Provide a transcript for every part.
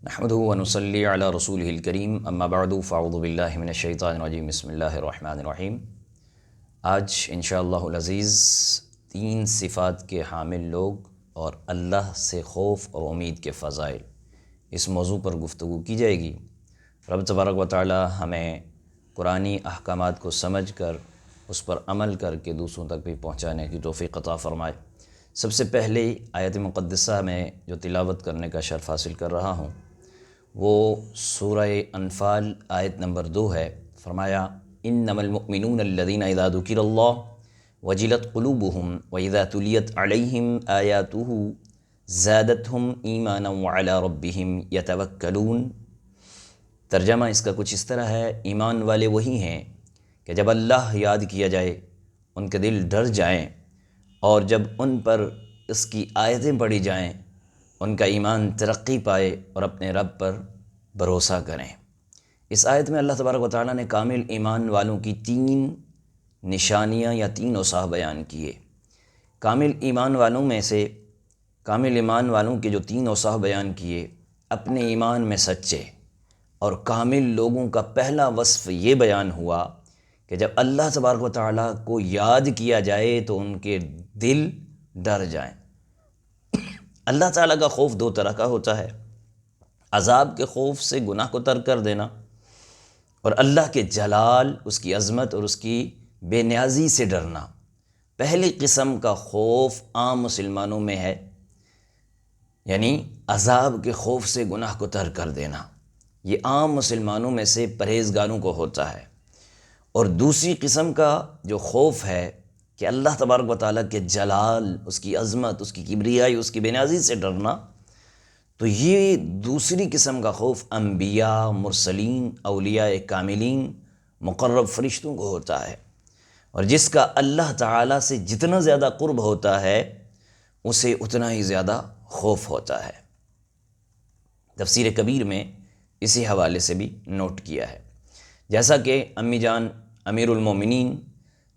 نحمده ونصلي علی رسوله الکریم اما بعد فاعوذ باللہ من الشیطان الرجیم بسم اللہ الرحمن الرحیم۔ آج انشاءاللہ العزیز 3 صفات کے حامل لوگ اور اللہ سے خوف اور امید کے فضائل، اس موضوع پر گفتگو کی جائے گی۔ رب تبارک و تعالی ہمیں قرآنی احکامات کو سمجھ کر اس پر عمل کر کے دوسروں تک بھی پہنچانے کی توفیق عطا فرمائے۔ سب سے پہلے آیت مقدسہ میں جو تلاوت کرنے کا شرف حاصل کر رہا ہوں وہ سورہ انفال آیت نمبر 2 ہے۔ فرمایا انما المؤمنون الذین اذا ذکر اللہ وجلت قلوبهم واذا تلیت علیہم آیاتہ زادتہم ایمانا وعلی ربہم یتوکلون۔ ترجمہ اس کا کچھ اس طرح ہے، ایمان والے وہی ہیں کہ جب اللہ یاد کیا جائے ان کے دل ڈر جائیں، اور جب ان پر اس کی آیتیں پڑھی جائیں ان کا ایمان ترقی پائے اور اپنے رب پر بھروسہ کریں۔ اس آیت میں اللہ تبارک و تعالیٰ نے کامل ایمان والوں کی 3 نشانیاں یا 3 اوصاف بیان کیے۔ کامل ایمان والوں میں سے کامل ایمان والوں کے جو 3 اوصاف بیان کیے، اپنے ایمان میں سچے اور کامل لوگوں کا پہلا وصف یہ بیان ہوا کہ جب اللہ تبارک و تعالیٰ کو یاد کیا جائے تو ان کے دل ڈر جائیں۔ اللہ تعالیٰ کا خوف 2 طرح کا ہوتا ہے، عذاب کے خوف سے گناہ کو ترک کر دینا، اور اللہ کے جلال، اس کی عظمت اور اس کی بے نیازی سے ڈرنا۔ پہلی قسم کا خوف عام مسلمانوں میں ہے، یعنی عذاب کے خوف سے گناہ کو ترک کر دینا، یہ عام مسلمانوں میں سے پرہیزگاروں کو ہوتا ہے۔ اور دوسری قسم کا جو خوف ہے کہ اللہ تبارک و تعالیٰ کے جلال، اس کی عظمت، اس کی کبریائی، اس کی بے نیازی سے ڈرنا، تو یہ دوسری قسم کا خوف انبیاء، مرسلین، اولیاء کاملین، مقرب فرشتوں کو ہوتا ہے، اور جس کا اللہ تعالیٰ سے جتنا زیادہ قرب ہوتا ہے اسے اتنا ہی زیادہ خوف ہوتا ہے۔ تفسیر کبیر میں اسی حوالے سے بھی نوٹ کیا ہے، جیسا کہ امی جان امیر المومنین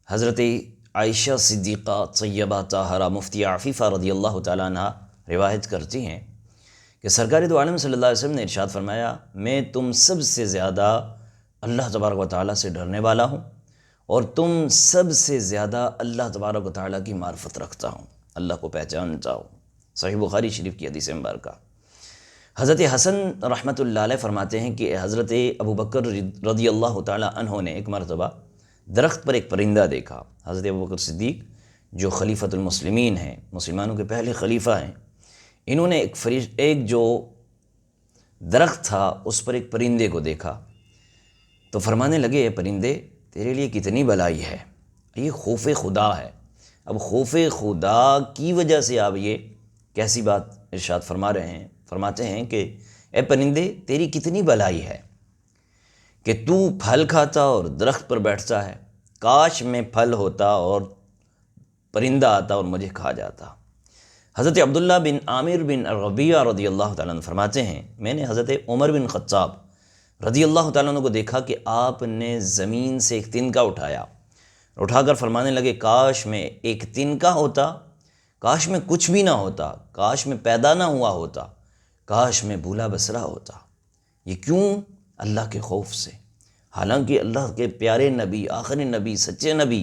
حضرت عائشہ صدیقہ طیبہ طاہرہ مفتی عفیفہ رضی اللہ تعالیٰ عنہ روایت کرتی ہیں کہ سرکار دو عالم صلی اللہ علیہ وسلم نے ارشاد فرمایا، میں تم سب سے زیادہ اللہ تبارک و تعالیٰ سے ڈرنے والا ہوں، اور تم سب سے زیادہ اللہ تبارک و تعالیٰ کی معرفت رکھتا ہوں، اللہ کو پہچانتا ہوں۔ صحیح بخاری شریف کی حدیث مبارکہ۔ حضرت حسن رحمۃ اللہ علیہ فرماتے ہیں کہ حضرت ابو بکر رضی اللہ تعالیٰ عنہ نے ایک مرتبہ درخت پر ایک پرندہ دیکھا۔ حضرت ابو بکر صدیق جو خلیفۃ المسلمین ہیں، مسلمانوں کے پہلے خلیفہ ہیں، انہوں نے ایک جو درخت تھا اس پر ایک پرندے کو دیکھا تو فرمانے لگے، اے پرندے تیرے لیے کتنی بلائی ہے، یہ خوف خدا ہے۔ اب خوف خدا کی وجہ سے آپ یہ کیسی بات ارشاد فرماتے ہیں کہ اے پرندے تیری کتنی بلائی ہے کہ تو پھل کھاتا اور درخت پر بیٹھتا ہے، کاش میں پھل ہوتا اور پرندہ آتا اور مجھے کھا جاتا۔ حضرت عبداللہ بن عامر بن ربیعہ رضی اللہ تعالیٰ عنہ فرماتے ہیں، میں نے حضرت عمر بن خطاب رضی اللہ تعالیٰ عنہ کو دیکھا کہ آپ نے زمین سے ایک تنکا اٹھا کر فرمانے لگے، کاش میں ایک تنکا ہوتا، کاش میں کچھ بھی نہ ہوتا، کاش میں پیدا نہ ہوا ہوتا، کاش میں بھولا بسرا ہوتا۔ یہ کیوں؟ اللہ کے خوف سے۔ حالانکہ اللہ کے پیارے نبی، آخری نبی، سچے نبی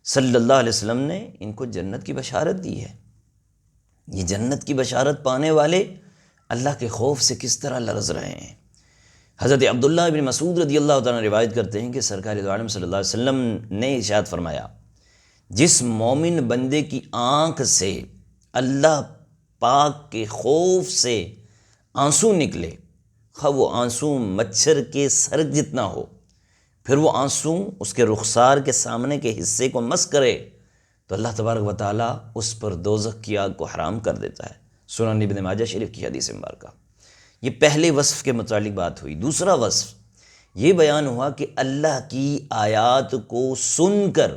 صلی اللہ علیہ وسلم نے ان کو جنت کی بشارت دی ہے۔ یہ جنت کی بشارت پانے والے اللہ کے خوف سے کس طرح لرز رہے ہیں۔ حضرت عبداللہ بن مسعود رضی اللہ تعالیٰ روایت کرتے ہیں کہ سرکار دو عالم صلی اللہ علیہ وسلم نے ارشاد فرمایا، جس مومن بندے کی آنکھ سے اللہ پاک کے خوف سے آنسو نکلے، خواہ وہ آنسو مچھر کے سر جتنا ہو، پھر وہ آنسو اس کے رخسار کے سامنے کے حصے کو مس کرے، تو اللہ تبارک و تعالیٰ اس پر دوزخ کی آگ کو حرام کر دیتا ہے۔ سنن ابن ماجہ شریف کی حدیث مبارکہ۔ یہ پہلے وصف کے متعلق بات ہوئی۔ دوسرا وصف یہ بیان ہوا کہ اللہ کی آیات کو سن کر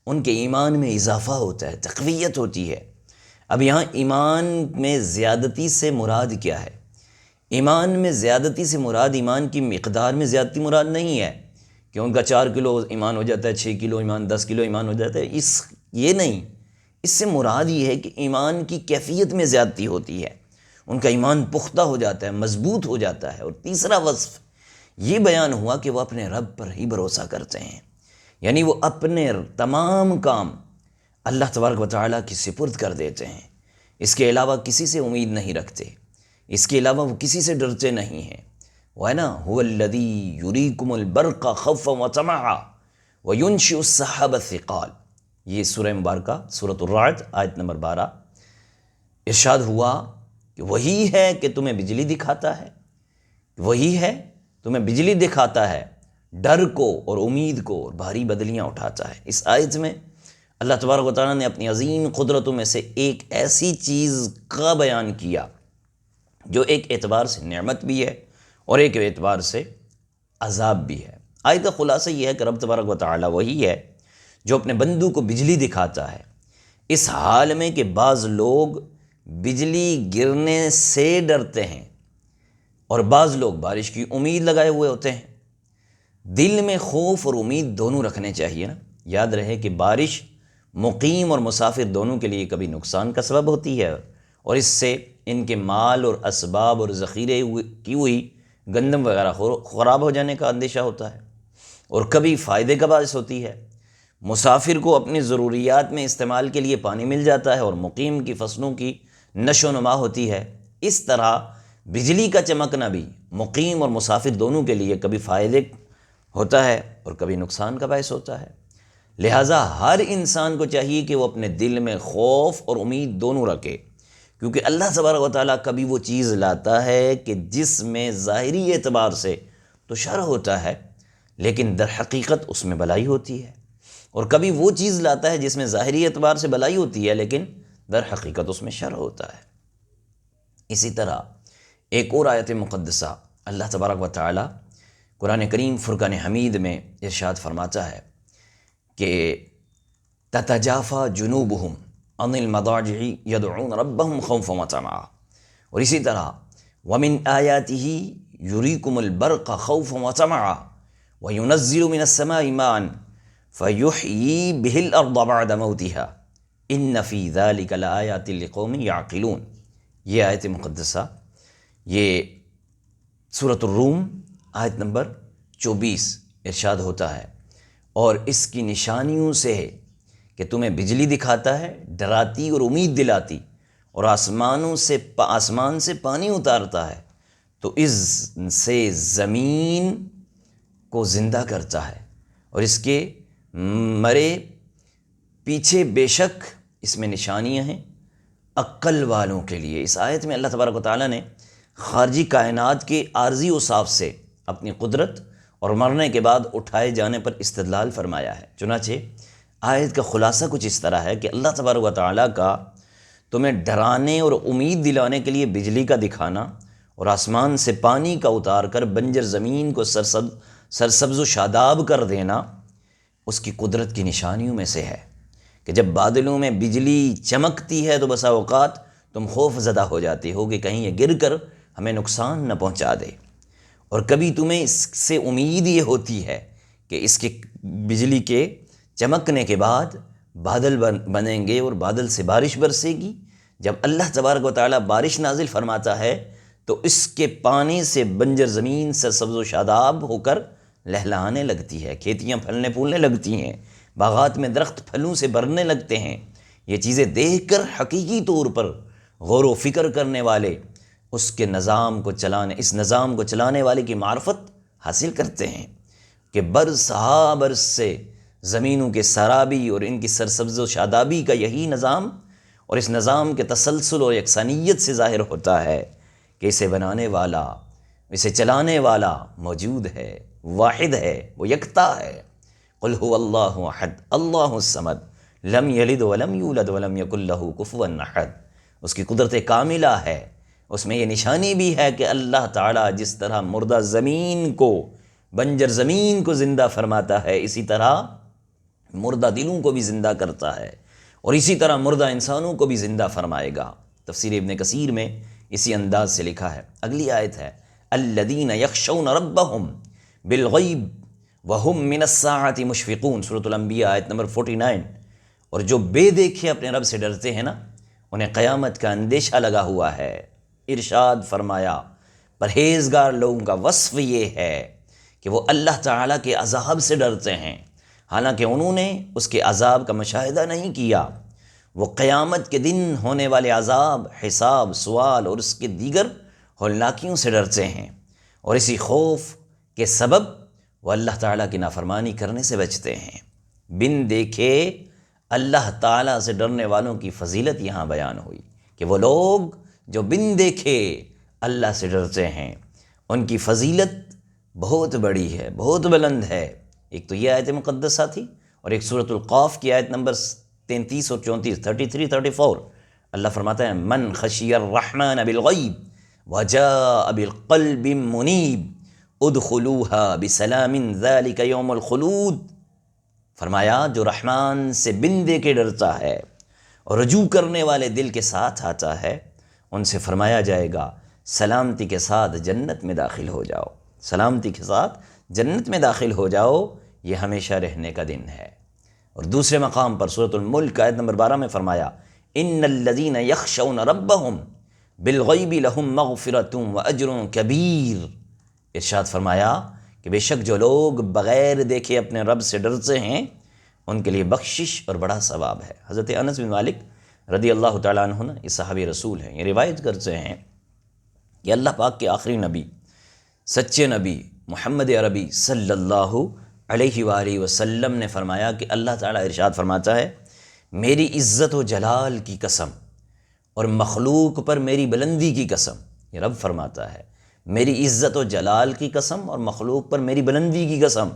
ان کے ایمان میں اضافہ ہوتا ہے، تقویت ہوتی ہے۔ اب یہاں ایمان میں زیادتی سے مراد کیا ہے؟ ایمان میں زیادتی سے مراد ایمان کی مقدار میں زیادتی مراد نہیں ہے کہ ان کا 4 کلو ایمان ہو جاتا ہے، 6 کلو ایمان، 10 کلو ایمان ہو جاتا ہے، یہ نہیں۔ اس سے مراد یہ ہے کہ ایمان کی کیفیت میں زیادتی ہوتی ہے، ان کا ایمان پختہ ہو جاتا ہے، مضبوط ہو جاتا ہے۔ اور تیسرا وصف یہ بیان ہوا کہ وہ اپنے رب پر ہی بھروسہ کرتے ہیں، یعنی وہ اپنے تمام کام اللہ تبارک و تعالیٰ کی سپرد کر دیتے ہیں، اس کے علاوہ کسی سے امید نہیں رکھتے، اس کے علاوہ وہ کسی سے ڈرتے نہیں ہیں۔ وہ ہے نا، هو الذی یریکم البرق خوفا وطمعا وینشئ السحاب الثقال، یہ سورہ مبارکہ سورۃ الرعد آیت نمبر 12۔ ارشاد ہوا کہ وہی ہے کہ تمہیں بجلی دکھاتا ہے، وہی ہے تمہیں بجلی دکھاتا ہے، ڈر کو اور امید کو اور بھاری بدلیاں اٹھاتا ہے۔ اس آیت میں اللہ تبارک و تعالیٰ نے اپنی عظیم قدرتوں میں سے ایک ایسی چیز کا بیان کیا جو ایک اعتبار سے نعمت بھی ہے اور ایک اعتبار سے عذاب بھی ہے۔ آیت کا خلاصہ یہ ہے کہ رب تبارک و تعالیٰ وہی ہے جو اپنے بندوں کو بجلی دکھاتا ہے، اس حال میں کہ بعض لوگ بجلی گرنے سے ڈرتے ہیں اور بعض لوگ بارش کی امید لگائے ہوئے ہوتے ہیں۔ دل میں خوف اور امید دونوں رکھنے چاہیے نا۔ یاد رہے کہ بارش مقیم اور مسافر دونوں کے لیے کبھی نقصان کا سبب ہوتی ہے، اور اس سے ان کے مال اور اسباب اور ذخیرے کی ہوئی گندم وغیرہ خراب ہو جانے کا اندیشہ ہوتا ہے، اور کبھی فائدے کا باعث ہوتی ہے۔ مسافر کو اپنی ضروریات میں استعمال کے لیے پانی مل جاتا ہے اور مقیم کی فصلوں کی نشو و نما ہوتی ہے۔ اس طرح بجلی کا چمکنا بھی مقیم اور مسافر دونوں کے لیے کبھی فائدے ہوتا ہے اور کبھی نقصان کا باعث ہوتا ہے۔ لہٰذا ہر انسان کو چاہیے کہ وہ اپنے دل میں خوف اور امید دونوں رکھے، کیونکہ اللہ تبارک و تعالیٰ کبھی وہ چیز لاتا ہے کہ جس میں ظاہری اعتبار سے تو شر ہوتا ہے لیکن در حقیقت اس میں بھلائی ہوتی ہے، اور کبھی وہ چیز لاتا ہے جس میں ظاہری اعتبار سے بھلائی ہوتی ہے لیکن در حقیقت اس میں شر ہوتا ہے۔ اسی طرح ایک اور آیت مقدسہ اللہ تبارک و تعالیٰ قرآن کریم فرقان حمید میں ارشاد فرماتا ہے کہ تتجافى جنوبهم عن المضاجع يدعون ربهم خوفا وطمعا، اور اسی طرح ومن آیاته يريكم البرق خوفا وطمعا وينزل من السماء ماء فيحيي به الارض بعد موتها ان في ذلك لآیات لقوم يعقلون۔ یہ آیت مقدسہ یہ سورۃ الروم آیت نمبر 24 ارشاد ہوتا ہے، اور اس کی نشانیوں سے ہے کہ تمہیں بجلی دکھاتا ہے، ڈراتی اور امید دلاتی، اور آسمان سے پانی اتارتا ہے تو اس سے زمین کو زندہ کرتا ہے، اور اس کے مرے پیچھے بے شک اس میں نشانیاں ہیں عقل والوں کے لیے۔ اس آیت میں اللہ تبارک و تعالیٰ نے خارجی کائنات کے عارضی اوصاف سے اپنی قدرت اور مرنے کے بعد اٹھائے جانے پر استدلال فرمایا ہے۔ چنانچہ آیت کا خلاصہ کچھ اس طرح ہے کہ اللہ تبارک و تعالیٰ کا تمہیں ڈرانے اور امید دلانے کے لیے بجلی کا دکھانا اور آسمان سے پانی کا اتار کر بنجر زمین کو سرسبز و شاداب کر دینا اس کی قدرت کی نشانیوں میں سے ہے کہ جب بادلوں میں بجلی چمکتی ہے تو بسا اوقات تم خوف زدہ ہو جاتے ہو کہ کہیں یہ گر کر ہمیں نقصان نہ پہنچا دے، اور کبھی تمہیں اس سے امید یہ ہوتی ہے کہ اس کے بجلی کے چمکنے کے بعد بادل بنیں گے اور بادل سے بارش برسے گی۔ جب اللہ تبارک و تعالیٰ بارش نازل فرماتا ہے تو اس کے پانی سے بنجر زمین سرسبز و شاداب ہو کر لہلانے لگتی ہے، کھیتیاں پھلنے پھولنے لگتی ہیں، باغات میں درخت پھلوں سے بھرنے لگتے ہیں۔ یہ چیزیں دیکھ کر حقیقی طور پر غور و فکر کرنے والے اس نظام کو چلانے والے کی معرفت حاصل کرتے ہیں کہ برس ہا برس سے زمینوں کے سرابی اور ان کی سرسبز و شادابی کا یہی نظام، اور اس نظام کے تسلسل اور یکسانیت سے ظاہر ہوتا ہے کہ اسے بنانے والا، اسے چلانے والا موجود ہے، واحد ہے، وہ یکتا ہے۔ قل هو اللہ احد اللہ الصمد لم یلد ولم یولد ولم یکن لہ کفوا احد۔ اس کی قدرت کاملہ ہے، اس میں یہ نشانی بھی ہے کہ اللہ تعالیٰ جس طرح مردہ زمین کو، بنجر زمین کو زندہ فرماتا ہے، اسی طرح مردہ دلوں کو بھی زندہ کرتا ہے، اور اسی طرح مردہ انسانوں کو بھی زندہ فرمائے گا۔ تفسیر ابن کثیر میں اسی انداز سے لکھا ہے۔ اگلی آیت ہے الذین یخشون ربہم بالغیب وہم من الساعۃ مشفقون، سورۃ الانبیاء آیت نمبر 49۔ اور جو بے دیکھے اپنے رب سے ڈرتے ہیں نا، انہیں قیامت کا اندیشہ لگا ہوا ہے۔ ارشاد فرمایا پرہیزگار لوگوں کا وصف یہ ہے کہ وہ اللہ تعالیٰ کے عذاب سے ڈرتے ہیں، حالانکہ انہوں نے اس کے عذاب کا مشاہدہ نہیں کیا۔ وہ قیامت کے دن ہونے والے عذاب، حساب، سوال اور اس کے دیگر ہولناکیوں سے ڈرتے ہیں، اور اسی خوف کے سبب وہ اللہ تعالیٰ کی نافرمانی کرنے سے بچتے ہیں۔ بن دیکھے اللہ تعالیٰ سے ڈرنے والوں کی فضیلت یہاں بیان ہوئی کہ وہ لوگ جو بن دیکھے اللہ سے ڈرتے ہیں، ان کی فضیلت بہت بڑی ہے، بہت بلند ہے۔ ایک تو یہ آیت مقدسہ تھی، اور ایک سورۃ القاف کی آیت نمبر 33 اور 34، 33 34، اللہ فرماتا ہے من خشی الرحمن بالغیب وجاء بقلب منیب ادخلوها بسلام ذلک یوم الخلود۔ فرمایا جو رحمان سے بن دے کے ڈرتا ہے اور رجوع کرنے والے دل کے ساتھ آتا ہے، ان سے فرمایا جائے گا سلامتی کے ساتھ جنت میں داخل ہو جاؤ، سلامتی کے ساتھ جنت میں داخل ہو جاؤ، یہ ہمیشہ رہنے کا دن ہے۔ اور دوسرے مقام پر سورۃ الملک آیت نمبر 12 میں فرمایا ان الذین یخشون ربہم بالغیب لہم مغفرۃ واجر کبیر۔ ارشاد فرمایا کہ بے شک جو لوگ بغیر دیکھے اپنے رب سے ڈرتے ہیں، ان کے لیے بخشش اور بڑا ثواب ہے۔ حضرت انس بن مالک رضی اللہ تعالیٰ عنہ یہ صحابی رسول ہیں، یہ روایت کرتے ہیں کہ اللہ پاک کے آخری نبی، سچے نبی محمد عربی صلی اللہ علیہ وآلہ وسلم نے فرمایا کہ اللہ تعالیٰ ارشاد فرماتا ہے میری عزت و جلال کی قسم اور مخلوق پر میری بلندی کی قسم، یہ رب فرماتا ہے میری عزت و جلال کی قسم اور مخلوق پر میری بلندی کی قسم،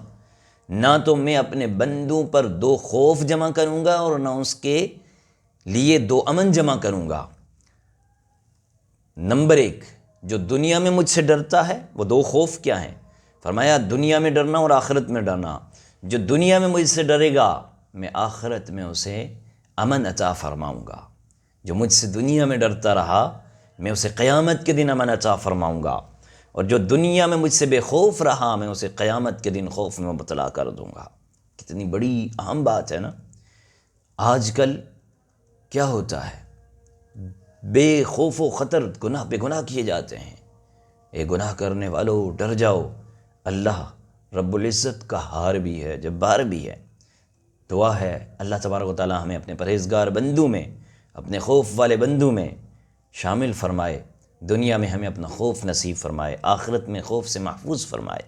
نہ تو میں اپنے بندوں پر دو خوف جمع کروں گا اور نہ اس کے لیے دو امن جمع کروں گا۔ نمبر ایک، جو دنیا میں مجھ سے ڈرتا ہے وہ دو خوف کیا ہیں؟ فرمایا دنیا میں ڈرنا اور آخرت میں ڈرنا۔ جو دنیا میں مجھ سے ڈرے گا میں آخرت میں اسے امن عطا فرماؤں گا، جو مجھ سے دنیا میں ڈرتا رہا میں اسے قیامت کے دن امن عطا فرماؤں گا، اور جو دنیا میں مجھ سے بے خوف رہا میں اسے قیامت کے دن خوف میں مبتلا کر دوں گا۔ کتنی بڑی اہم بات ہے نا۔ آج کل کیا ہوتا ہے، بے خوف و خطر گناہ پہ گناہ کیے جاتے ہیں۔ اے گناہ کرنے والو ڈر جاؤ، اللہ رب العزت کا ہار بھی ہے، جبار بھی ہے۔ دعا ہے اللہ تبارک و تعالی ہمیں اپنے پرہیزگار بندوں میں، اپنے خوف والے بندوں میں شامل فرمائے، دنیا میں ہمیں اپنا خوف نصیب فرمائے، آخرت میں خوف سے محفوظ فرمائے۔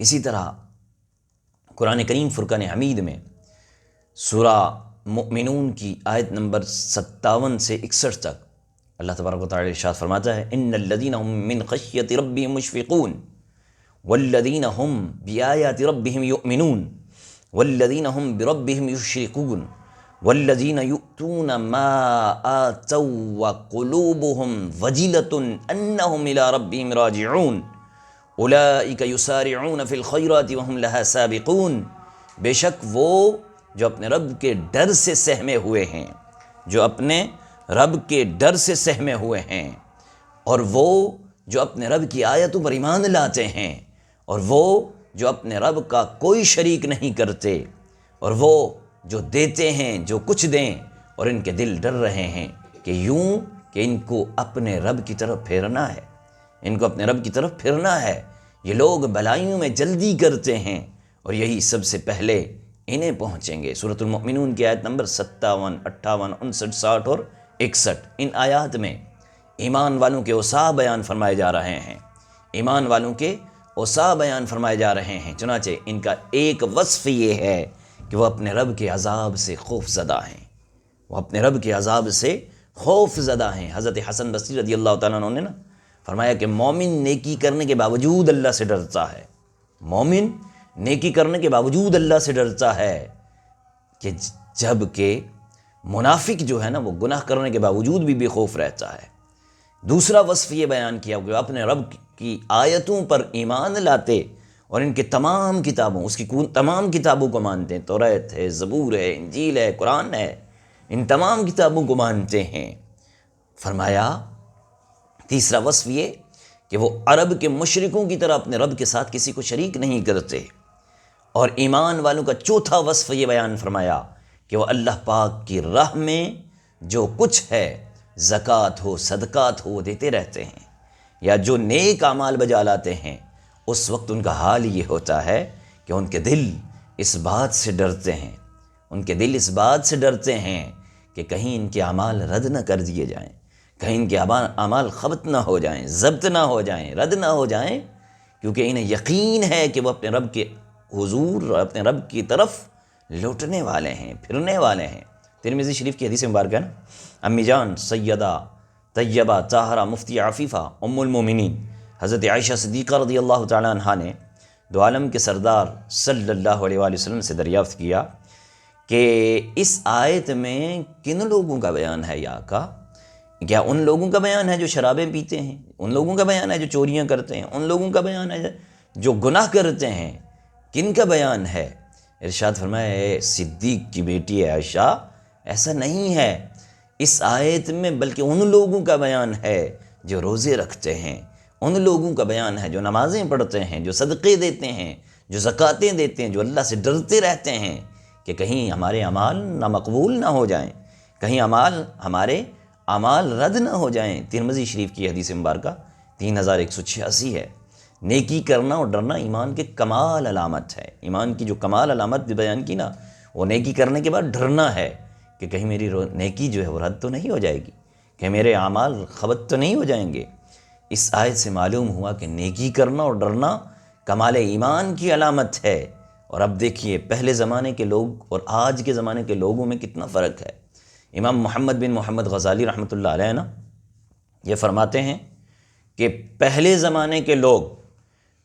اسی طرح قرآن کریم فرقان حمید میں سورہ مؤمنون کی آیت نمبر 57 سے 61 تک اللہ تبارک و تعالی ارشاد فرماتا ہے ان الذین هم من خشیۃ ربهم مشفقون والذین هم بآیات ربهم یؤمنون والذین هم بربهم یشرکون والذین یؤتون ما آتوا وقلوبهم وجلۃ انہم الی ربهم راجعون اولئک یسارعون فی الخیرات وهم لها سابقون۔ بے شک وہ جو اپنے رب کے ڈر سے سہمے ہوئے ہیں، جو اپنے رب کے ڈر سے سہمے ہوئے ہیں، اور وہ جو اپنے رب کی آیتوں پر ایمان لاتے ہیں، اور وہ جو اپنے رب کا کوئی شریک نہیں کرتے، اور وہ جو دیتے ہیں جو کچھ دیں، اور ان کے دل ڈر رہے ہیں کہ یوں کہ ان کو اپنے رب کی طرف پھیرنا ہے، ان کو اپنے رب کی طرف پھرنا ہے۔ یہ لوگ بلائیوں میں جلدی کرتے ہیں اور یہی سب سے پہلے انہیں پہنچیں گے۔ سورۃ المؤمنون کی آیت نمبر 57، 58، 59، 60 اور 61، ان آیات میں ایمان والوں کے اوصاف بیان فرمائے جا رہے ہیں، ایمان والوں کے اوصاف بیان فرمائے جا رہے ہیں۔ چنانچہ ان کا ایک وصف یہ ہے کہ وہ اپنے رب کے عذاب سے خوف زدہ ہیں، وہ اپنے رب کے عذاب سے خوف زدہ ہیں۔ حضرت حسن بصری رضی اللہ تعالیٰ عنہ نے فرمایا کہ مومن نیکی کرنے کے باوجود اللہ سے ڈرتا ہے، مومن نیکی کرنے کے باوجود اللہ سے ڈرتا ہے، کہ جب کہ منافق جو ہے نا وہ گناہ کرنے کے باوجود بھی بے خوف رہتا ہے۔ دوسرا وصف یہ بیان کیا کہ وہ اپنے رب کی آیتوں پر ایمان لاتے اور ان کے تمام کتابوں، اس کی تمام کتابوں کو مانتے ہیں، توریت ہے، زبور ہے، انجیل ہے، قرآن ہے، ان تمام کتابوں کو مانتے ہیں۔ فرمایا تیسرا وصف یہ کہ وہ عرب کے مشرکوں کی طرح اپنے رب کے ساتھ کسی کو شریک نہیں کرتے۔ اور ایمان والوں کا چوتھا وصف یہ بیان فرمایا کہ وہ اللہ پاک کی راہ میں جو کچھ ہے زکوٰۃ ہو صدقات ہو وہ دیتے رہتے ہیں، یا جو نیک اعمال بجا لاتے ہیں، اس وقت ان کا حال یہ ہوتا ہے کہ ان کے دل اس بات سے ڈرتے ہیں، ان کے دل اس بات سے ڈرتے ہیں کہ کہیں ان کے اعمال رد نہ کر دیے جائیں، کہیں ان کے اعمال خبط نہ ہو جائیں، ضبط نہ ہو جائیں، رد نہ ہو جائیں، کیونکہ انہیں یقین ہے کہ وہ اپنے رب کے حضور اور اپنے رب کی طرف لوٹنے والے ہیں، پھرنے والے ہیں۔ ترمذی شریف کی حدیث مبارکہ ہے نا، امی جان سیدہ طیبہ طاہرہ مفتی عفیفہ ام المومنین حضرت عائشہ صدیقہ رضی اللہ تعالیٰ عنہا نے دو عالم کے سردار صلی اللہ علیہ وآلہ وسلم سے دریافت کیا کہ اس آیت میں کن لوگوں کا بیان ہے یا آقا؟ کیا ان لوگوں کا بیان ہے جو شرابیں پیتے ہیں، ان لوگوں کا بیان ہے جو چوریاں کرتے ہیں، ان لوگوں کا بیان ہے جو گناہ کرتے ہیں، کن کا بیان ہے؟ ارشاد فرمایا اے صدیق کی بیٹی عائشہ، ایسا نہیں ہے اس آیت میں، بلکہ ان لوگوں کا بیان ہے جو روزے رکھتے ہیں، ان لوگوں کا بیان ہے جو نمازیں پڑھتے ہیں، جو صدقے دیتے ہیں، جو زکوٰۃیں دیتے ہیں، جو اللہ سے ڈرتے رہتے ہیں کہ کہیں ہمارے اعمال نامقبول نہ ہو جائیں، کہیں ہمارے اعمال رد نہ ہو جائیں۔ ترمذی شریف کی حدیث مبارکہ 3186 ہے۔ نیکی کرنا اور ڈرنا ایمان کے کمال علامت ہے۔ ایمان کی جو کمال علامت بیان کی نا، وہ نیکی کرنے کے بعد ڈرنا ہے کہ کہیں میری نیکی جو ہے وہ رد تو نہیں ہو جائے گی، کہ میرے اعمال خبط تو نہیں ہو جائیں گے۔ اس آیت سے معلوم ہوا کہ نیکی کرنا اور ڈرنا کمال ایمان کی علامت ہے۔ اور اب دیکھیے پہلے زمانے کے لوگ اور آج کے زمانے کے لوگوں میں کتنا فرق ہے۔ امام محمد بن محمد غزالی رحمۃ اللہ علیہ نا یہ فرماتے ہیں کہ پہلے زمانے کے لوگ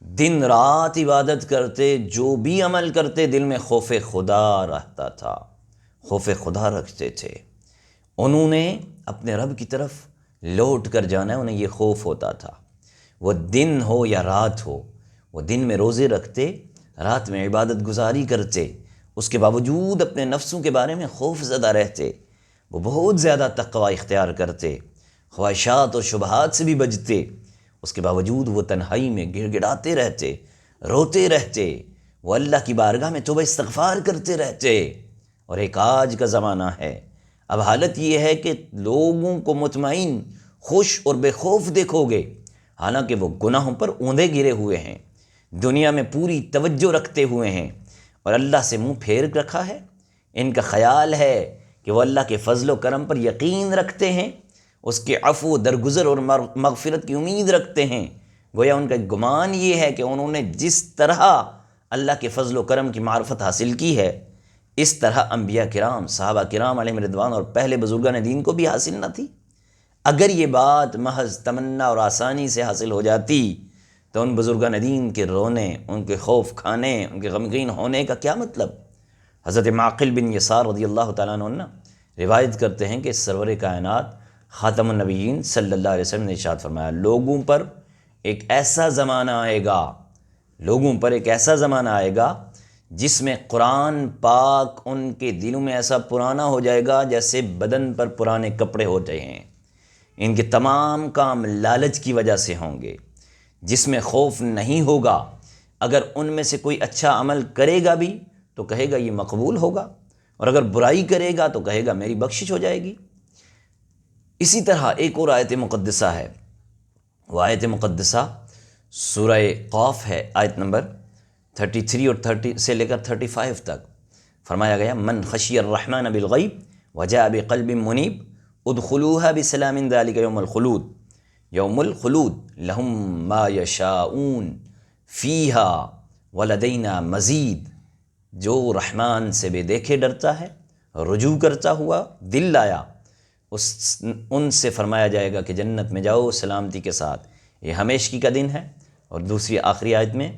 دن رات عبادت کرتے، جو بھی عمل کرتے دل میں خوف خدا رہتا تھا، خوف خدا رکھتے تھے، انہوں نے اپنے رب کی طرف لوٹ کر جانا ہے، انہیں یہ خوف ہوتا تھا۔ وہ دن ہو یا رات ہو، وہ دن میں روزے رکھتے، رات میں عبادت گزاری کرتے، اس کے باوجود اپنے نفسوں کے بارے میں خوف زدہ رہتے، وہ بہت زیادہ تقوی اختیار کرتے، خواہشات اور شبہات سے بھی بچتے، اس کے باوجود وہ تنہائی میں گڑ گڑاتے رہتے، روتے رہتے، وہ اللہ کی بارگاہ میں توبہ استغفار کرتے رہتے۔ اور ایک آج کا زمانہ ہے، اب حالت یہ ہے کہ لوگوں کو مطمئن، خوش اور بے خوف دیکھو گے، حالانکہ وہ گناہوں پر اوندے گرے ہوئے ہیں، دنیا میں پوری توجہ رکھتے ہوئے ہیں اور اللہ سے منہ پھیر رکھا ہے۔ ان کا خیال ہے کہ وہ اللہ کے فضل و کرم پر یقین رکھتے ہیں، اس کے عفو درگزر اور مغفرت کی امید رکھتے ہیں۔ گویا ان کا گمان یہ ہے کہ انہوں نے جس طرح اللہ کے فضل و کرم کی معرفت حاصل کی ہے، اس طرح انبیاء کرام، صحابہ کرام علیہم رضوان اور پہلے بزرگان دین کو بھی حاصل نہ تھی۔ اگر یہ بات محض تمنا اور آسانی سے حاصل ہو جاتی تو ان بزرگان دین کے رونے، ان کے خوف کھانے، ان کے غمگین ہونے کا کیا مطلب؟ حضرت معقل بن یسار رضی اللہ تعالیٰ عنہ روایت کرتے ہیں کہ سرور کائنات خاتم النبیین صلی اللہ علیہ وسلم نے ارشاد فرمایا، لوگوں پر ایک ایسا زمانہ آئے گا، لوگوں پر ایک ایسا زمانہ آئے گا جس میں قرآن پاک ان کے دلوں میں ایسا پرانا ہو جائے گا جیسے بدن پر پرانے کپڑے ہوتے ہیں۔ ان کے تمام کام لالچ کی وجہ سے ہوں گے، جس میں خوف نہیں ہوگا۔ اگر ان میں سے کوئی اچھا عمل کرے گا بھی تو کہے گا یہ مقبول ہوگا، اور اگر برائی کرے گا تو کہے گا میری بخشش ہو جائے گی۔ اسی طرح ایک اور آیت مقدسہ ہے، وہ آیت مقدسہ سورہ قاف ہے، آیت نمبر 33 اور 30 سے لے کر 35 تک فرمایا گیا، من خشی الرحمن بالغیب وجاء بقلب منیب ادخلوها بسلام ذلك یوم الخلود یوم الخلود لہم ما یشاؤون فیہا ولدینا مزید۔ جو رحمان سے بے دیکھے ڈرتا ہے، رجوع کرتا ہوا دل لایا، ان سے فرمایا جائے گا کہ جنت میں جاؤ سلامتی کے ساتھ، یہ ہمیشگی کا دن ہے۔ اور دوسری آخری آیت میں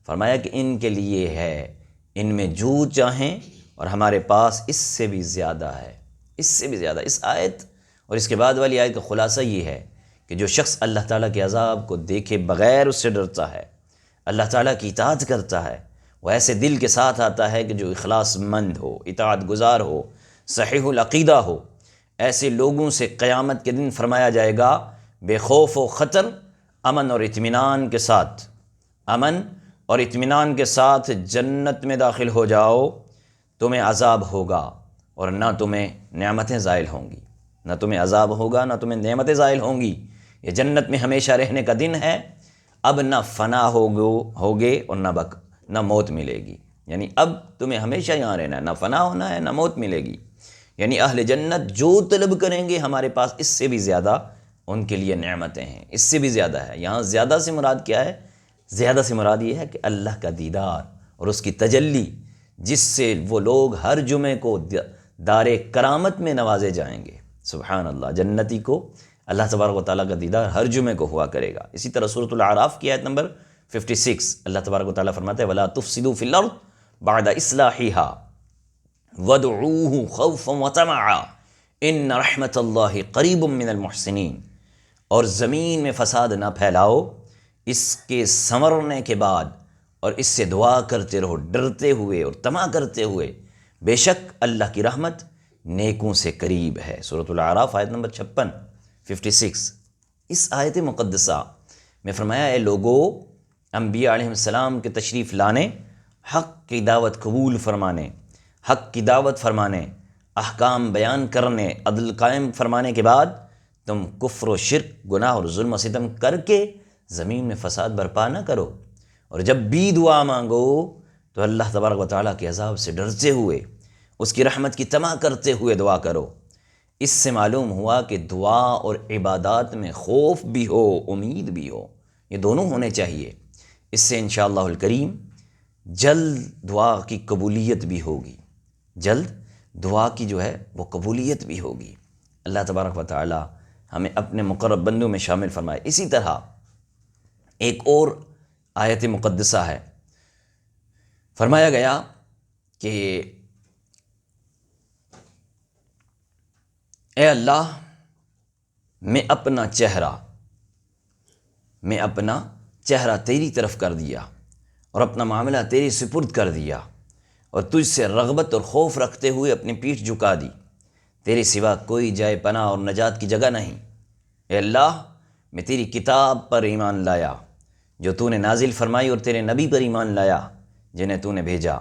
فرمایا کہ ان کے لیے ہے، ان میں جو چاہیں، اور ہمارے پاس اس سے بھی زیادہ ہے، اس سے بھی زیادہ۔ اس آیت اور اس کے بعد والی آیت کا خلاصہ یہ ہے کہ جو شخص اللہ تعالیٰ کے عذاب کو دیکھے بغیر اس سے ڈرتا ہے، اللہ تعالیٰ کی اطاعت کرتا ہے، وہ ایسے دل کے ساتھ آتا ہے کہ جو اخلاص مند ہو، اطاعت گزار ہو، صحیح العقیدہ ہو، ایسے لوگوں سے قیامت کے دن فرمایا جائے گا بے خوف و خطر، امن اور اطمینان کے ساتھ، امن اور اطمینان کے ساتھ جنت میں داخل ہو جاؤ، تمہیں عذاب ہوگا اور نہ تمہیں نعمتیں زائل ہوں گی۔ نہ تمہیں عذاب ہوگا، نہ تمہیں نعمتیں زائل ہوں گی، یہ جنت میں ہمیشہ رہنے کا دن ہے، اب نہ فنا ہوگے اور نہ موت ملے گی، یعنی اب تمہیں ہمیشہ یہاں رہنا ہے، نہ فنا ہونا ہے نہ موت ملے گی، یعنی اہل جنت جو طلب کریں گے ہمارے پاس اس سے بھی زیادہ ان کے لیے نعمتیں ہیں، اس سے بھی زیادہ ہے۔ یہاں زیادہ سے مراد کیا ہے؟ زیادہ سے مراد یہ ہے کہ اللہ کا دیدار اور اس کی تجلی، جس سے وہ لوگ ہر جمعے کو دار کرامت میں نوازے جائیں گے۔ سبحان اللہ، جنتی کو اللہ تبارک و تعالیٰ کا دیدار ہر جمعے کو ہوا کرے گا۔ اسی طرح سورۃ الاعراف کی آیت نمبر 56 اللہ تبارک و تعالیٰ فرماتے ہیں وَلَا تُفْسِدُوا فِي الْأَرْضِ بَعْدَ إِصْلَاحِهَا وَادْعُوهُ خَوْفًا وَطَمَعًا إِنَّ رَحْمَتَ اللَّهِ قَرِيبٌ مِّنَ الْمُحْسِنِينَ، اور زمین میں فساد نہ پھیلاؤ اس کے سنورنے کے بعد، اور اس سے دعا کرتے رہو ڈرتے ہوئے اور طمع کرتے ہوئے، بے شک اللہ کی رحمت نیکوں سے قریب ہے۔ سورۃ الاعراف آیت نمبر 56۔ اس آیت مقدسہ میں فرمایا اے لوگو، انبیاء علیہ السلام کے تشریف لانے، حق کی دعوت قبول فرمانے، حق کی دعوت فرمانے، احکام بیان کرنے، عدل قائم فرمانے کے بعد تم کفر و شرک، گناہ اور ظلم و ستم کر کے زمین میں فساد برپا نہ کرو، اور جب بھی دعا مانگو تو اللہ تبارک و تعالیٰ کے عذاب سے ڈرتے ہوئے، اس کی رحمت کی طمع کرتے ہوئے دعا کرو۔ اس سے معلوم ہوا کہ دعا اور عبادات میں خوف بھی ہو، امید بھی ہو، یہ دونوں ہونے چاہیے۔ اس سے انشاءاللہ الکریم جلد دعا کی قبولیت بھی ہوگی، جلد دعا کی جو ہے وہ قبولیت بھی ہوگی۔ اللہ تبارک و تعالی ہمیں اپنے مقرب بندوں میں شامل فرمائے۔ اسی طرح ایک اور آیت مقدسہ ہے، فرمایا گیا کہ اے اللہ، میں اپنا چہرہ تیری طرف کر دیا اور اپنا معاملہ تیری سپرد کر دیا، اور تجھ سے رغبت اور خوف رکھتے ہوئے اپنی پیٹھ جھکا دی، تیرے سوا کوئی جائے پناہ اور نجات کی جگہ نہیں۔ اے اللہ، میں تیری کتاب پر ایمان لایا جو تو نے نازل فرمائی، اور تیرے نبی پر ایمان لایا جنہیں تو نے بھیجا۔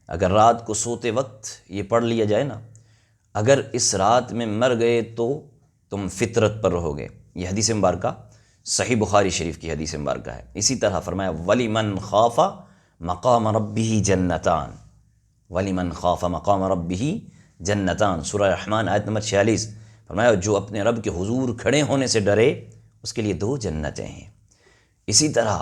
اگر رات کو سوتے وقت یہ پڑھ لیا جائے نا، اگر اس رات میں مر گئے تو تم فطرت پر رہو گے، یہ حدیث مبارکہ صحیح بخاری شریف کی حدیث مبارکہ ہے۔ اسی طرح فرمایا وَلِمَنْ خَافَ مَقَامَ رَبِّهِ جَنَّتَانِ، وَلِمَنْ خَافَ مَقَامَ رَبِّهِ جَنَّتَانِ، سورہ رحمان آیت نمبر 46۔ فرمایا جو اپنے رب کے حضور کھڑے ہونے سے ڈرے اس کے لیے 2 جنتیں ہیں۔ اسی طرح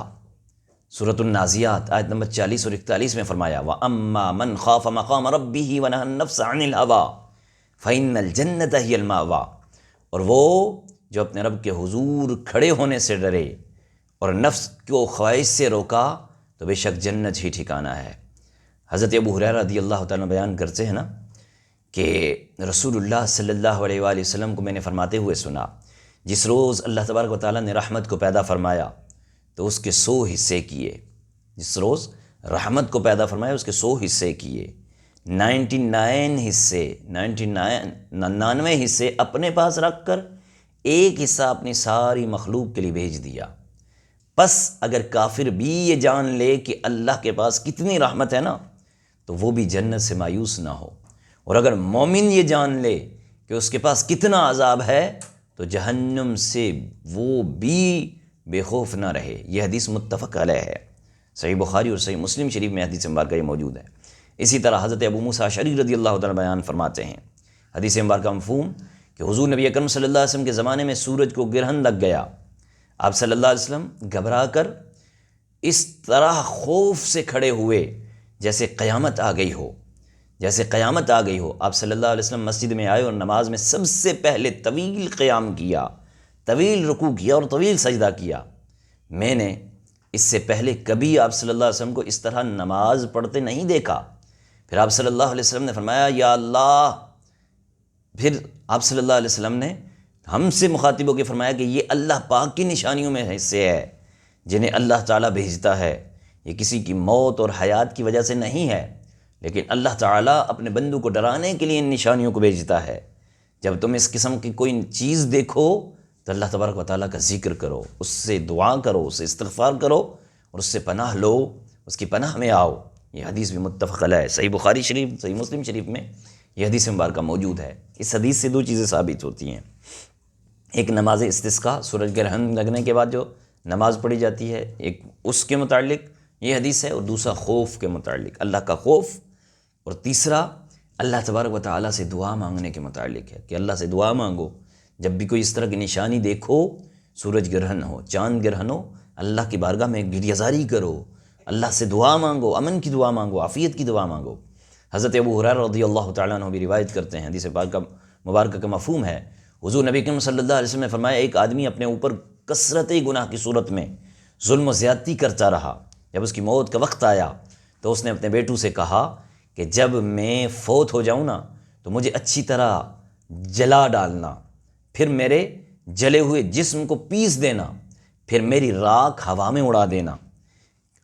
سورۃ النازعات آیت نمبر 40 اور 41 میں فرمایا وَأَمَّا مَنْ خَافَ مَقَامَ رَبِّهِ وَنَهَى النَّفْسَ عَنِ الْهَوَىٰ فَإِنَّ الْجَنَّةَ هِيَ الْمَأْوَىٰ، اور وہ جو اپنے رب کے حضور کھڑے ہونے سے ڈرے اور نفس کو خواہش سے روکا تو بے شک جنت ہی ٹھکانہ ہے۔ حضرت ابو ہریرہ رضی اللہ تعالیٰ بیان کرتے ہیں نا کہ رسول اللہ صلی اللہ علیہ وآلہ وسلم کو میں نے فرماتے ہوئے سنا، جس روز اللہ تبارک و تعالیٰ نے رحمت کو پیدا فرمایا تو اس کے 100 حصے کیے، جس روز رحمت کو پیدا فرمایا اس کے 100 حصے کیے، 99 حصے اپنے پاس رکھ کر ایک حصہ اپنی ساری مخلوق کے لیے بھیج دیا۔ پس اگر کافر بھی یہ جان لے کہ اللہ کے پاس کتنی رحمت ہے نا تو وہ بھی جنت سے مایوس نہ ہو، اور اگر مومن یہ جان لے کہ اس کے پاس کتنا عذاب ہے تو جہنم سے وہ بھی بے خوف نہ رہے۔ یہ حدیث متفق علیہ ہے، صحیح بخاری اور صحیح مسلم شریف میں حدیث مبارکہ یہ موجود ہے۔ اسی طرح حضرت ابو موسیٰ اشعری رضی اللہ تعالیٰ بیان فرماتے ہیں، حدیث مبارکہ مفہوم، کہ حضور نبی اکرم صلی اللہ علیہ وسلم کے زمانے میں سورج کو گرہن لگ گیا، آپ صلی اللہ علیہ وسلم گھبرا کر اس طرح خوف سے کھڑے ہوئے جیسے قیامت آ گئی ہو، آپ صلی اللہ علیہ وسلم مسجد میں آئے اور نماز میں سب سے پہلے طویل قیام کیا، طویل رکوع کیا اور طویل سجدہ کیا۔ میں نے اس سے پہلے کبھی آپ صلی اللہ علیہ وسلم کو اس طرح نماز پڑھتے نہیں دیکھا۔ پھر آپ صلی اللہ علیہ وسلم نے فرمایا یا اللہ، پھر آپ صلی اللہ علیہ وسلم نے ہم سے مخاطب ہو کے فرمایا کہ یہ اللہ پاک کی نشانیوں میں سے ہے جنہیں اللہ تعالیٰ بھیجتا ہے، یہ کسی کی موت اور حیات کی وجہ سے نہیں ہے، لیکن اللہ تعالیٰ اپنے بندوں کو ڈرانے کے لیے ان نشانیوں کو بھیجتا ہے۔ جب تم اس قسم کی کوئی چیز دیکھو تو اللہ تبارک و تعالیٰ کا ذکر کرو، اس سے دعا کرو، اس سے استغفار کرو اور اس سے پناہ لو، اس کی پناہ میں آؤ۔ یہ حدیث بھی متفق علیہ ہے، صحیح بخاری شریف، صحیح مسلم شریف میں یہ حدیث مبارکہ موجود ہے۔ اس حدیث سے دو چیزیں ثابت ہوتی ہیں، ایک نماز استسقاء سورج گرہن لگنے کے بعد جو نماز پڑھی جاتی ہے، ایک اس کے متعلق یہ حدیث ہے، اور دوسرا خوف کے متعلق، اللہ کا خوف، اور تیسرا اللہ تبارک و تعالیٰ سے دعا مانگنے کے متعلق ہے کہ اللہ سے دعا مانگو، جب بھی کوئی اس طرح کی نشانی دیکھو، سورج گرہن ہو، چاند گرہن ہو، اللہ کی بارگاہ میں گریہ زاری کرو، اللہ سے دعا مانگو، امن کی دعا مانگو، عافیت کی دعا مانگو۔ حضرت ابو ہریرہ رضی اللہ تعالیٰ عنہ بھی روایت کرتے ہیں، حدیث پاک کا مبارکہ کا مفہوم ہے، حضور نبی کریم صلی اللہ علیہ وسلم نے فرمایا ایک آدمی اپنے اوپر کثرت گناہ کی صورت میں ظلم و زیادتی کرتا رہا، جب اس کی موت کا وقت آیا تو اس نے اپنے بیٹوں سے کہا کہ جب میں فوت ہو جاؤں نا تو مجھے اچھی طرح جلا ڈالنا، پھر میرے جلے ہوئے جسم کو پیس دینا، پھر میری راکھ ہوا میں اڑا دینا۔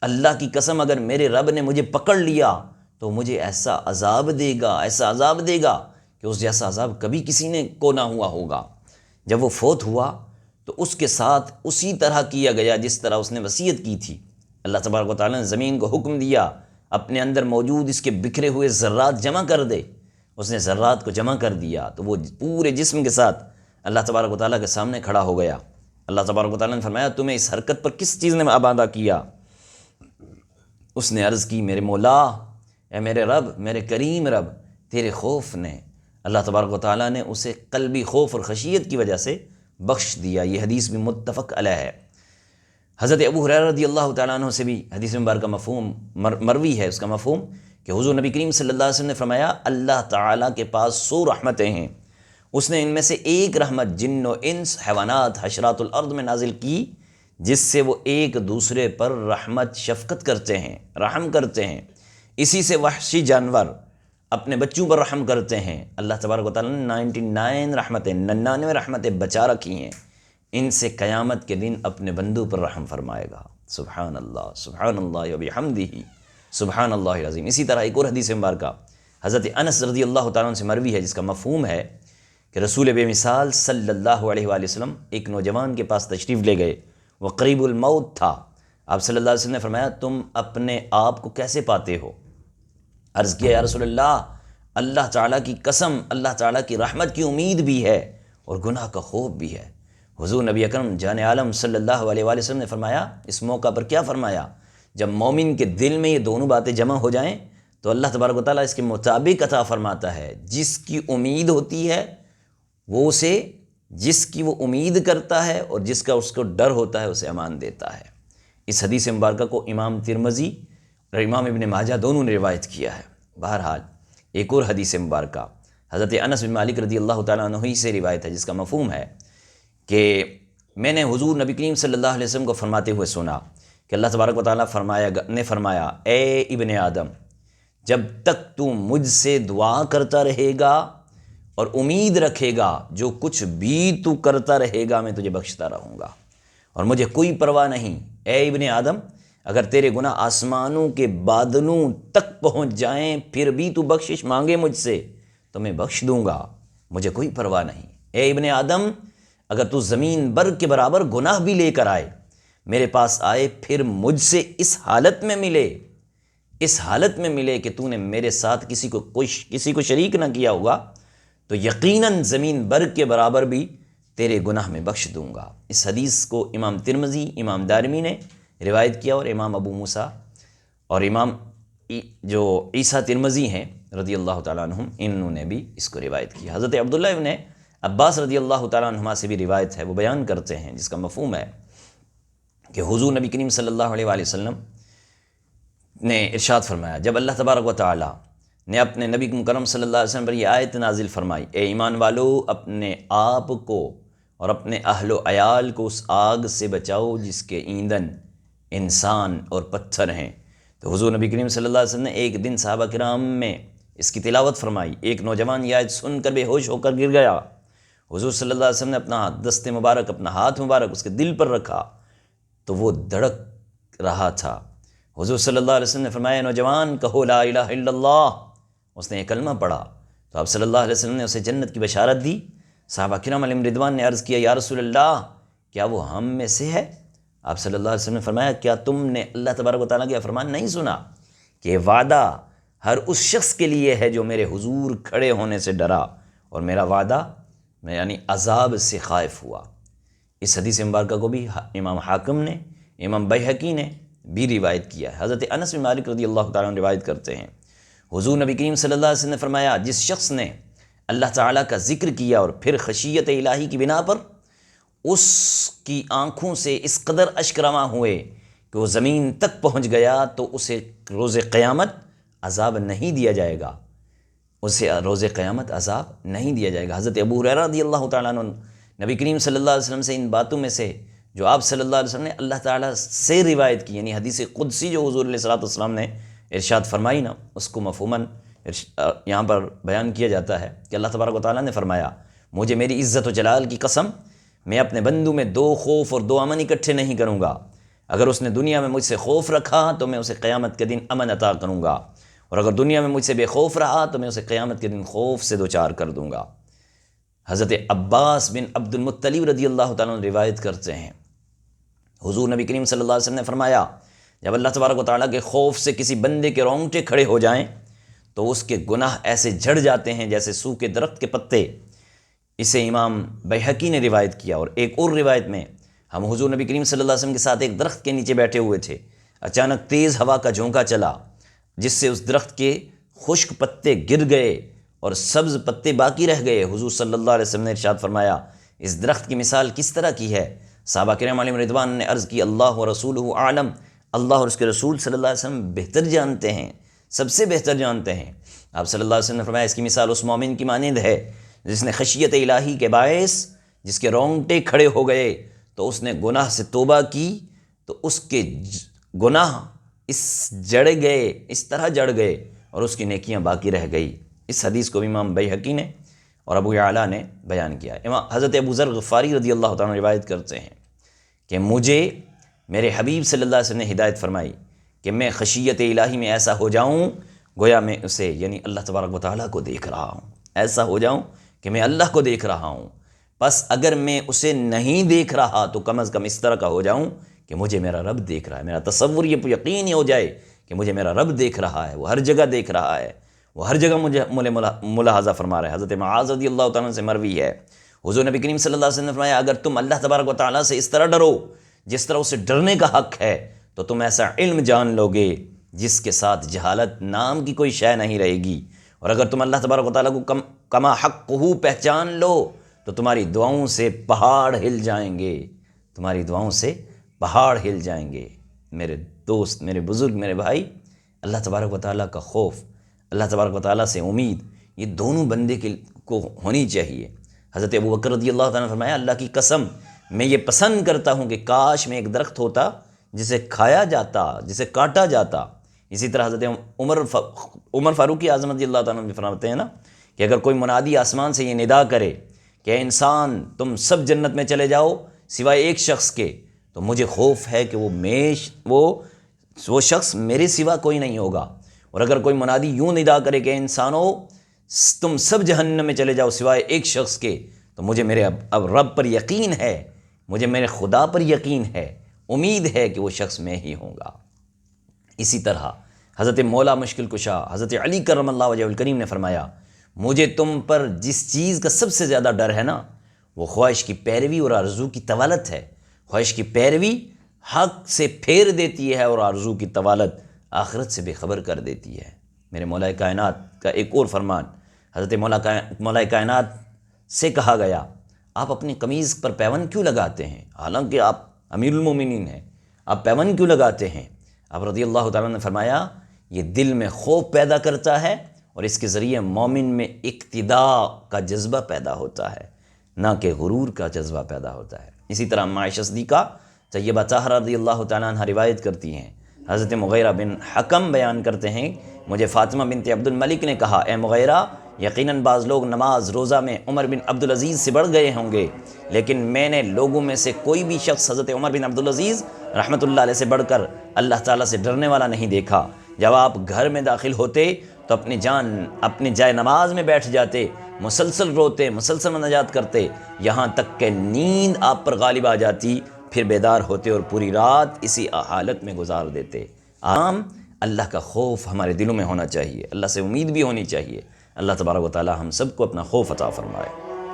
اللہ کی قسم اگر میرے رب نے مجھے پکڑ لیا تو مجھے ایسا عذاب دے گا، ایسا عذاب دے گا کہ اس جیسا عذاب کبھی کسی نے کو نہ ہوا ہوگا۔ جب وہ فوت ہوا تو اس کے ساتھ اسی طرح کیا گیا جس طرح اس نے وصیت کی تھی۔ اللہ تبارک و تعالیٰ نے زمین کو حکم دیا اپنے اندر موجود اس کے بکھرے ہوئے ذرات جمع کر دے، اس نے ذرات کو جمع کر دیا تو وہ پورے جسم کے ساتھ اللہ تبارک و تعالیٰ کے سامنے کھڑا ہو گیا۔ اللہ تبارک و تعالیٰ نے فرمایا تمہیں اس حرکت پر کس چیز نے آبادہ کیا؟ اس نے عرض کی میرے مولا، اے میرے رب، میرے کریم رب، تیرے خوف نے۔ اللہ تبارک و تعالیٰ نے اسے قلبی خوف اور خشیت کی وجہ سے بخش دیا۔ یہ حدیث بھی متفق علیہ ہے۔ حضرت ابو ہریرہ رضی اللہ تعالیٰ عنہ سے بھی حدیث مبارکہ کا مفہوم مروی ہے، اس کا مفہوم کہ حضور نبی کریم صلی اللہ علیہ وسلم نے فرمایا اللہ تعالیٰ کے پاس 100 رحمتیں ہیں، اس نے ان میں سے ایک رحمت جن و انس، حیوانات، حشرات الارض میں نازل کی، جس سے وہ ایک دوسرے پر رحمت شفقت کرتے ہیں، رحم کرتے ہیں۔ اسی سے وحشی جانور اپنے بچوں پر رحم کرتے ہیں۔ اللہ تبارک و تعالیٰ نے 99 رحمتیں بچا رکھی ہیں، ان سے قیامت کے دن اپنے بندوں پر رحم فرمائے گا۔ سبحان اللہ و بحمدہ، سبحان اللہ العظیم۔ اسی طرح ایک اور حدیث مبارکہ حضرت انس رضی اللہ تعالیٰ عنہ سے مروی ہے، جس کا مفہوم ہے کہ رسول بے مثال صلی اللہ علیہ وآلہ وسلم ایک نوجوان کے پاس تشریف لے گئے، وہ قریب الموت تھا۔ آپ صلی اللہ علیہ وسلم نے فرمایا تم اپنے آپ کو کیسے پاتے ہو؟ عرض کیا یا رسول اللہ، اللہ تعالیٰ کی قسم، اللہ تعالیٰ کی رحمت کی امید بھی ہے اور گناہ کا خوف بھی ہے۔ حضور نبی اکرم جان عالم صلی اللہ علیہ وآلہ وسلم نے فرمایا، اس موقع پر کیا فرمایا؟ جب مومن کے دل میں یہ دونوں باتیں جمع ہو جائیں تو اللہ تبارک و تعالیٰ اس کے مطابق عطا فرماتا ہے۔ جس کی امید ہوتی ہے وہ اسے، جس کی وہ امید کرتا ہے اور جس کا اس کو ڈر ہوتا ہے اسے امان دیتا ہے۔ اس حدیث مبارکہ کو امام ترمذی اور امام ابن ماجہ دونوں نے روایت کیا ہے۔ بہرحال ایک اور حدیث مبارکہ حضرت انس بن مالک رضی اللہ تعالیٰ عنہ ہی سے روایت ہے، جس کا مفہوم ہے کہ میں نے حضور نبی کریم صلی اللہ علیہ وسلم کو فرماتے ہوئے سنا کہ اللہ تبارک و تعالیٰ نے فرمایا اے ابن آدم، جب تک تو مجھ سے دعا کرتا رہے گا اور امید رکھے گا، جو کچھ بھی تو کرتا رہے گا میں تجھے بخشتا رہوں گا اور مجھے کوئی پرواہ نہیں۔ اے ابن آدم، اگر تیرے گناہ آسمانوں کے بادلوں تک پہنچ جائیں پھر بھی تو بخشش مانگے مجھ سے تو میں بخش دوں گا، مجھے کوئی پرواہ نہیں۔ اے ابن آدم، اگر تو زمین بر کے برابر گناہ بھی لے کر آئے، میرے پاس آئے، پھر مجھ سے اس حالت میں ملے کہ تو نے میرے ساتھ کسی کو شریک نہ کیا ہوگا، تو یقیناً زمین بر کے برابر بھی تیرے گناہ میں بخش دوں گا۔ اس حدیث کو امام ترمذی، امام دارمی نے روایت کیا، اور امام ابو موسیٰ اور امام جو عیسیٰ ترمذی ہیں رضی اللہ تعالیٰ عنہم، انہوں نے بھی اس کو روایت کی۔ حضرت عبداللہ ابن عباس رضی اللہ تعالیٰ عنہما سے بھی روایت ہے، وہ بیان کرتے ہیں، جس کا مفہوم ہے کہ حضور نبی کریم صلی اللہ علیہ وآلہ وسلم نے ارشاد فرمایا، جب اللہ تبارک و تعالیٰ نے اپنے نبی مکرم صلی اللہ علیہ وسلم پر یہ آیت نازل فرمائی، اے ایمان والو، اپنے آپ کو اور اپنے اہل و عیال کو اس آگ سے بچاؤ جس کے ایندھن انسان اور پتھر ہیں، تو حضور نبی کریم صلی اللہ علیہ وسلم نے ایک دن صحابہ کرام میں اس کی تلاوت فرمائی۔ ایک نوجوان یہ آیت سن کر بے ہوش ہو کر گر گیا۔ حضور صلی اللہ علیہ وسلم نے اپنا دست مبارک، اپنا ہاتھ مبارک اس کے دل پر رکھا تو وہ دھڑک رہا تھا۔ حضور صلی اللہ علیہ وسلم نے فرمایا نوجوان کہو لا الہ الا اللہ۔ اس نے یہ کلمہ پڑھا تو آپ صلی اللہ علیہ وسلم نے اسے جنت کی بشارت دی۔ صحابہ کرام علیہم رضوان نے عرض کیا یا رسول اللہ، کیا وہ ہم میں سے ہے؟ آپ صلی اللہ علیہ وسلم نے فرمایا کیا تم نے اللہ تبارک و تعالیٰ کا فرمان نہیں سنا کہ وعدہ ہر اس شخص کے لیے ہے جو میرے حضور کھڑے ہونے سے ڈرا اور میرا وعدہ یعنی عذاب سے خائف ہوا۔ اس حدیث مبارکہ کو بھی امام حاکم نے، امام بیہقی نے بھی روایت کیا ہے۔ حضرت انس بن مالک رضی اللہ تعالیٰ عنہ روایت کرتے ہیں، حضور نبی کریم صلی اللہ علیہ وسلم نے فرمایا، جس شخص نے اللہ تعالیٰ کا ذکر کیا اور پھر خشیت الہی کی بنا پر اس کی آنکھوں سے اس قدر اشک رواں ہوئے کہ وہ زمین تک پہنچ گیا، تو اسے روز قیامت عذاب نہیں دیا جائے گا، اسے روز قیامت عذاب نہیں دیا جائے گا۔ حضرت ابو ہریرہ رضی اللہ تعالیٰ عنہ نبی کریم صلی اللہ علیہ وسلم سے ان باتوں میں سے جو آپ صلی اللہ علیہ وسلم نے اللہ تعالیٰ سے روایت کی، یعنی حدیث قدسی جو حضور علیہ السلام نے ارشاد فرمائی نا، اس کو مفہوماً یہاں پر بیان کیا جاتا ہے کہ اللہ تبارک و تعالیٰ نے فرمایا، مجھے میری عزت و جلال کی قسم، میں اپنے بندوں میں 2 خوف اور 2 امن اکٹھے نہیں کروں گا۔ اگر اس نے دنیا میں مجھ سے خوف رکھا تو میں اسے قیامت کے دن امن عطا کروں گا، اور اگر دنیا میں مجھ سے بے خوف رہا تو میں اسے قیامت کے دن خوف سے دوچار کر دوں گا۔ حضرت عباس بن عبد المطلب رضی اللہ تعالیٰ عنہ روایت کرتے ہیں، حضور نبی کریم صلی اللہ علیہ وسلم نے فرمایا، جب اللہ تبارک و تعالیٰ کے خوف سے کسی بندے کے رونگٹے کھڑے ہو جائیں تو اس کے گناہ ایسے جھڑ جاتے ہیں جیسے سوکھے درخت کے پتے۔ اسے امام بیہقی نے روایت کیا۔ اور ایک اور روایت میں، ہم حضور نبی کریم صلی اللہ علیہ وسلم کے ساتھ ایک درخت کے نیچے بیٹھے ہوئے تھے، اچانک تیز ہوا کا جھونکا چلا جس سے اس درخت کے خشک پتے گر گئے اور سبز پتے باقی رہ گئے۔ حضور صلی اللہ علیہ وسلم نے ارشاد فرمایا، اس درخت کی مثال کس طرح کی ہے؟ صحابہ کرام علیہم رضوان نے عرض کی، اللہ و رسولہ اعلم، اللہ اور اس کے رسول صلی اللہ علیہ وسلم بہتر جانتے ہیں، سب سے بہتر جانتے ہیں۔ آپ صلی اللہ علیہ وسلم نے فرمایا، اس کی مثال اس مومن کی مانند ہے جس نے خشیت الہی کے باعث جس کے رونگٹے کھڑے ہو گئے تو اس نے گناہ سے توبہ کی تو اس کے گناہ اس طرح جڑ گئے اور اس کی نیکیاں باقی رہ گئی۔ اس حدیث کو امام بیہقی نے اور ابو یعلیٰ نے بیان کیا۔ حضرت ابو ذر غفاری رضی اللہ تعالیٰ عنہ روایت کرتے ہیں کہ مجھے میرے حبیب صلی اللہ علیہ وسلم نے ہدایت فرمائی کہ میں خشیت الہی میں ایسا ہو جاؤں گویا میں اسے یعنی اللہ تبارک و تعالیٰ کو دیکھ رہا ہوں، ایسا ہو جاؤں کہ میں اللہ کو دیکھ رہا ہوں۔ بس اگر میں اسے نہیں دیکھ رہا تو کم از کم اس طرح کا ہو جاؤں کہ مجھے میرا رب دیکھ رہا ہے، میرا تصور یہ یقین ہی ہو جائے کہ مجھے میرا رب دیکھ رہا ہے، وہ ہر جگہ دیکھ رہا ہے، وہ ہر جگہ مجھے ملاحظہ فرما رہا ہے۔ حضرت معاذ رضی اللہ تعالیٰ سے مروی ہے، حضور نبی کریم صلی اللہ علیہ وسلم نے فرمایا، اگر تم اللہ تبارک و تعالیٰ سے اس طرح ڈرو جس طرح اسے ڈرنے کا حق ہے تو تم ایسا علم جان لو گے جس کے ساتھ جہالت نام کی کوئی شے نہیں رہے گی، اور اگر تم اللہ تبارک و تعالیٰ کو کما حقہ پہچان لو تو تمہاری دعاؤں سے پہاڑ ہل جائیں گے، تمہاری دعاؤں سے پہاڑ ہل جائیں گے۔ میرے دوست، میرے بزرگ، میرے بھائی، اللہ تبارک و تعالیٰ کا خوف، اللہ تبارک و تعالیٰ سے امید، یہ دونوں بندے کو ہونی چاہیے۔ حضرت ابو بکر رضی اللہ تعالیٰ نے فرمایا، اللہ کی قسم میں یہ پسند کرتا ہوں کہ کاش میں ایک درخت ہوتا جسے کھایا جاتا، جسے کاٹا جاتا۔ اسی طرح حضرت عمر فاروق اعظم رضی اللہ تعالیٰ نے فرماتے ہیں نا کہ اگر کوئی منادی آسمان سے یہ ندا کرے کہ اے انسان تم سب جنت میں چلے جاؤ سوائے ایک شخص کے، تو مجھے خوف ہے کہ وہ شخص میرے سوا کوئی نہیں ہوگا۔ اور اگر کوئی منادی یوں ندا کرے کہ انسانو تم سب جہنم میں چلے جاؤ سوائے ایک شخص کے، تو مجھے میرے اب رب پر یقین ہے، مجھے میرے خدا پر یقین ہے، امید ہے کہ وہ شخص میں ہی ہوں گا۔ اسی طرح حضرت مولا مشکل کشا حضرت علی کرم اللہ وجہ الکریم نے فرمایا، مجھے تم پر جس چیز کا سب سے زیادہ ڈر ہے نا، وہ خواہش کی پیروی اور آرزو کی طوالت ہے۔ خواہش کی پیروی حق سے پھیر دیتی ہے اور آرزو کی طوالت آخرت سے بے خبر کر دیتی ہے۔ میرے مولا کائنات کا ایک اور فرمان، حضرت مولا کائنات سے کہا گیا، آپ اپنی قمیض پر پیون کیوں لگاتے ہیں؟ حالانکہ آپ امیر المومنین ہیں، آپ پیون کیوں لگاتے ہیں؟ اب رضی اللہ تعالیٰ نے فرمایا، یہ دل میں خوف پیدا کرتا ہے اور اس کے ذریعے مومن میں اقتداء کا جذبہ پیدا ہوتا ہے، نہ کہ غرور کا جذبہ پیدا ہوتا ہے۔ اسی طرح عائشہ صدیقہ طیبہ طاہرہ رضی اللہ تعالیٰ عنہ روایت کرتی ہیں، حضرت مغیرہ بن حکم بیان کرتے ہیں، مجھے فاطمہ بنت عبد الملک نے کہا، اے مغیرہ، یقیناً بعض لوگ نماز روزہ میں عمر بن عبدالعزیز سے بڑھ گئے ہوں گے، لیکن میں نے لوگوں میں سے کوئی بھی شخص حضرت عمر بن عبدالعزیز رحمۃ اللہ علیہ سے بڑھ کر اللہ تعالیٰ سے ڈرنے والا نہیں دیکھا۔ جب آپ گھر میں داخل ہوتے تو اپنی جائے نماز میں بیٹھ جاتے، مسلسل روتے، مسلسل مناجات کرتے، یہاں تک کہ نیند آپ پر غالب آ جاتی، پھر بیدار ہوتے اور پوری رات اسی حالت میں گزار دیتے۔ اللہ کا خوف ہمارے دلوں میں ہونا چاہیے، اللہ سے امید بھی ہونی چاہیے۔ اللہ تبارک و تعالی ہم سب کو اپنا خوف عطا فرمائے۔